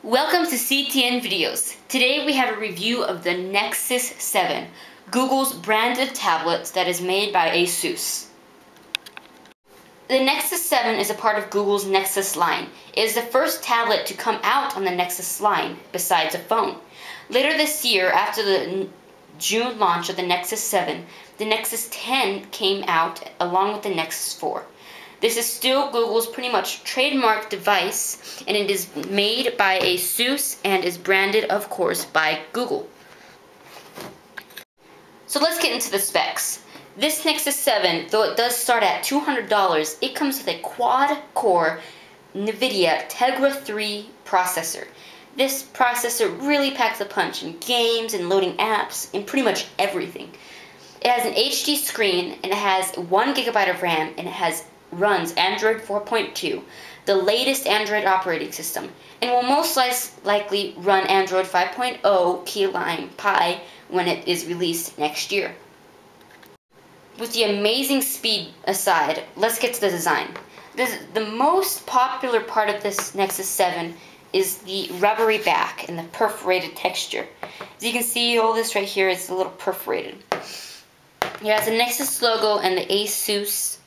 Welcome to CTN Videos. Today we have a review of the Nexus 7, Google's branded tablet that is made by ASUS. The Nexus 7 is a part of Google's Nexus line. It is the first tablet to come out on the Nexus line, besides a phone. Later this year, after the June launch of the Nexus 7, the Nexus 10 came out along with the Nexus 4. This is still Google's pretty much trademark device, and it is made by ASUS and is branded, of course, by Google. So let's get into the specs. This Nexus 7, though it does start at $200, it comes with a quad-core NVIDIA Tegra 3 processor. This processor really packs a punch in games and loading apps and pretty much everything. It has an HD screen, and it has 1 GB of RAM, and it runs Android 4.2, the latest Android operating system, and will most likely run Android 5.0 Key Lime Pie when it is released next year. With the amazing speed aside, let's get to the design. The most popular part of this Nexus 7 is the rubbery back and the perforated texture. As you can see, all this right here is a little perforated. It has the Nexus logo and the ASUS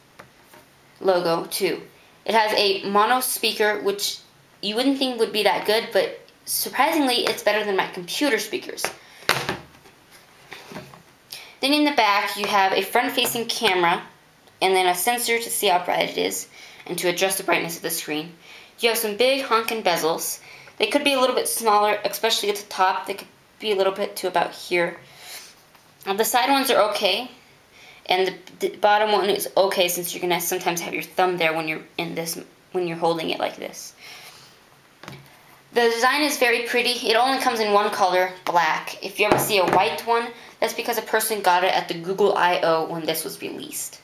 logo too. It has a mono speaker, which you wouldn't think would be that good, but surprisingly it's better than my computer speakers. Then in the back you have a front-facing camera and then a sensor to see how bright it is and to adjust the brightness of the screen. You have some big honkin' bezels. They could be a little bit smaller, especially at the top. They could be a little bit to about here. The side ones are okay. And the bottom one is okay, since you're gonna sometimes have your thumb there when you're holding it like this. The design is very pretty. It only comes in one color, black. If you ever see a white one, that's because a person got it at the Google I/O when this was released.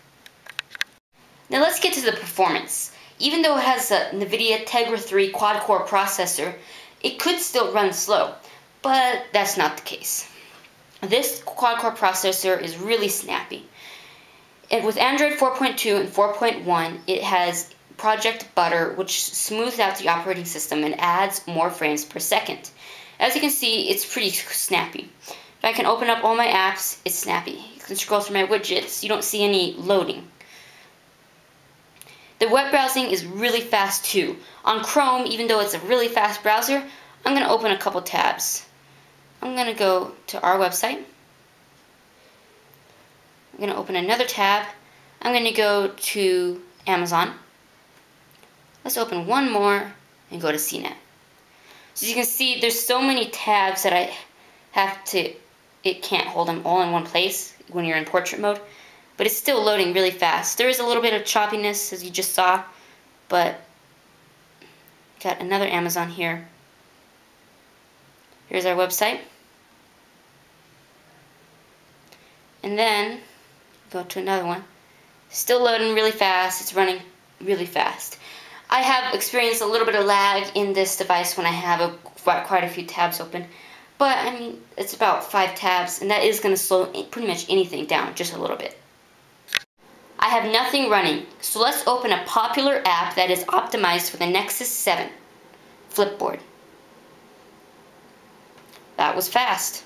Now let's get to the performance. Even though it has a NVIDIA Tegra 3 quad-core processor, it could still run slow, but that's not the case. This quad-core processor is really snappy. And with Android 4.2 and 4.1, it has Project Butter, which smooths out the operating system and adds more frames per second. As you can see, it's pretty snappy. If I can open up all my apps, it's snappy. You can scroll through my widgets, you don't see any loading. The web browsing is really fast too. On Chrome, even though it's a really fast browser, I'm going to open a couple tabs. I'm going to go to our website. I'm going to open another tab. I'm going to go to Amazon. Let's open one more and go to CNET. So you can see there's so many tabs that it can't hold them all in one place when you're in portrait mode, but it's still loading really fast. There is a little bit of choppiness, as you just saw, but got another Amazon here. Here's our website. And then go to another one. Still loading really fast. It's running really fast. I have experienced a little bit of lag in this device when I have quite a few tabs open, but I mean, it's about 5 tabs, and that is going to slow pretty much anything down just a little bit. I have nothing running, so let's open a popular app that is optimized for the Nexus 7, Flipboard. That was fast.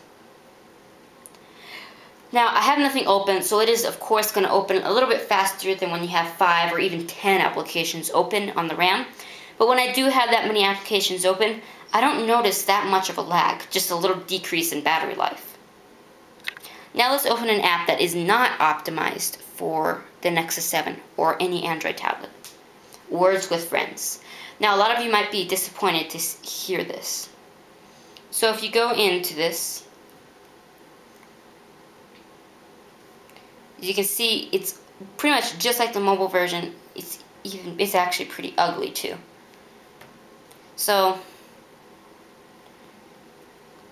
Now, I have nothing open, so it is, of course, going to open a little bit faster than when you have 5 or even 10 applications open on the RAM. But when I do have that many applications open, I don't notice that much of a lag, just a little decrease in battery life. Now let's open an app that is not optimized for the Nexus 7 or any Android tablet. Words with Friends. Now, a lot of you might be disappointed to hear this. So if you go into this, as you can see, it's pretty much just like the mobile version. It's actually pretty ugly too. So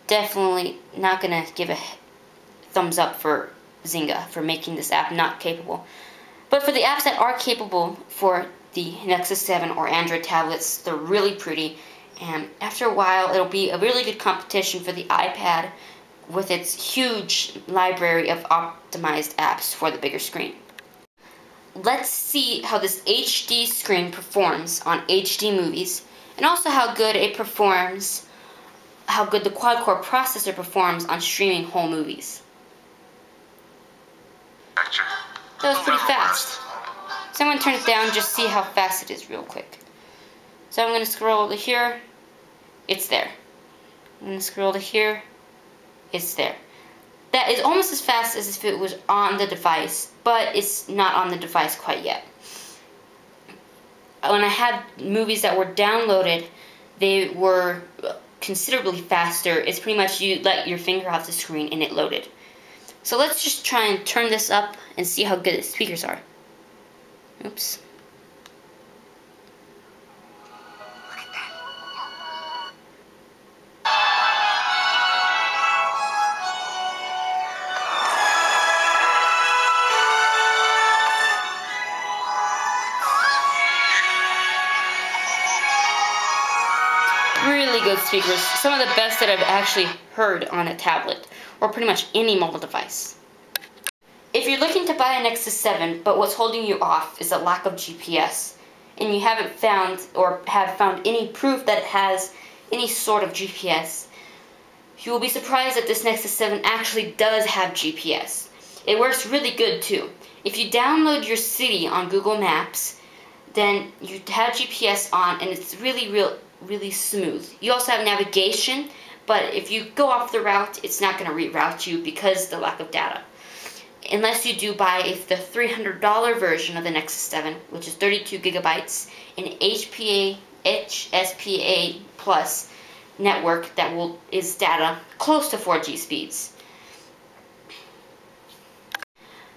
definitely not gonna give a thumbs up for Zynga for making this app not capable. But for the apps that are capable for the Nexus 7 or Android tablets, they're really pretty, and after a while it'll be a really good competition for the iPad with its huge library of optimized apps for the bigger screen. Let's see how this HD screen performs on HD movies and also how good it performs, how good the quad-core processor performs on streaming whole movies. That was pretty fast. So I'm going to turn it down, just see how fast it is real quick. So I'm going to scroll to here, it's there. I'm going to scroll to here, it's there. That is almost as fast as if it was on the device, but it's not on the device quite yet. When I had movies that were downloaded, they were considerably faster. It's pretty much you let your finger off the screen and it loaded. So let's just try and turn this up and see how good the speakers are. Oops. Really good speakers, some of the best that I've actually heard on a tablet, or pretty much any mobile device. If you're looking to buy a Nexus 7, but what's holding you off is a lack of GPS, and you haven't found or have found any proof that it has any sort of GPS, you will be surprised that this Nexus 7 actually does have GPS. It works really good too. If you download your city on Google Maps, then you have GPS on and it's really smooth. You also have navigation, but if you go off the route, it's not going to reroute you because of the lack of data. Unless you do buy the $300 version of the Nexus 7, which is 32 gigabytes, an HSPA Plus network that is data close to 4G speeds.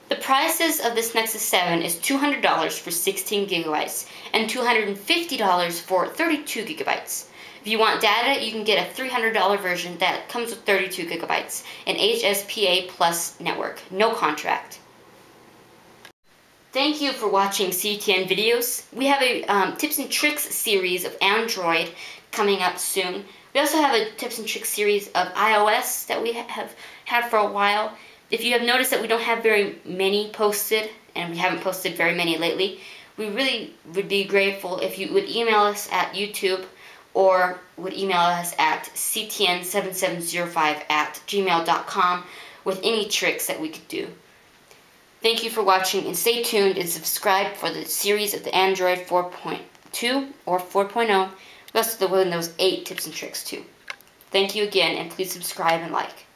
The prices of this Nexus 7 is $200 for 16 gigabytes and $250 for 32 gigabytes. If you want data, you can get a $300 version that comes with 32 gigabytes, an HSPA Plus network, no contract. Thank you for watching CTN videos. We have a tips and tricks series of Android coming up soon. We also have a tips and tricks series of iOS that we have had for a while. If you have noticed that we don't have very many posted, and we haven't posted very many lately, we really would be grateful if you would email us at YouTube or would email us at ctn7705@gmail.com with any tricks that we could do. Thank you for watching, and stay tuned and subscribe for the series of the Android 4.2 or 4.0, plus the Windows 8 tips and tricks too. Thank you again, and please subscribe and like.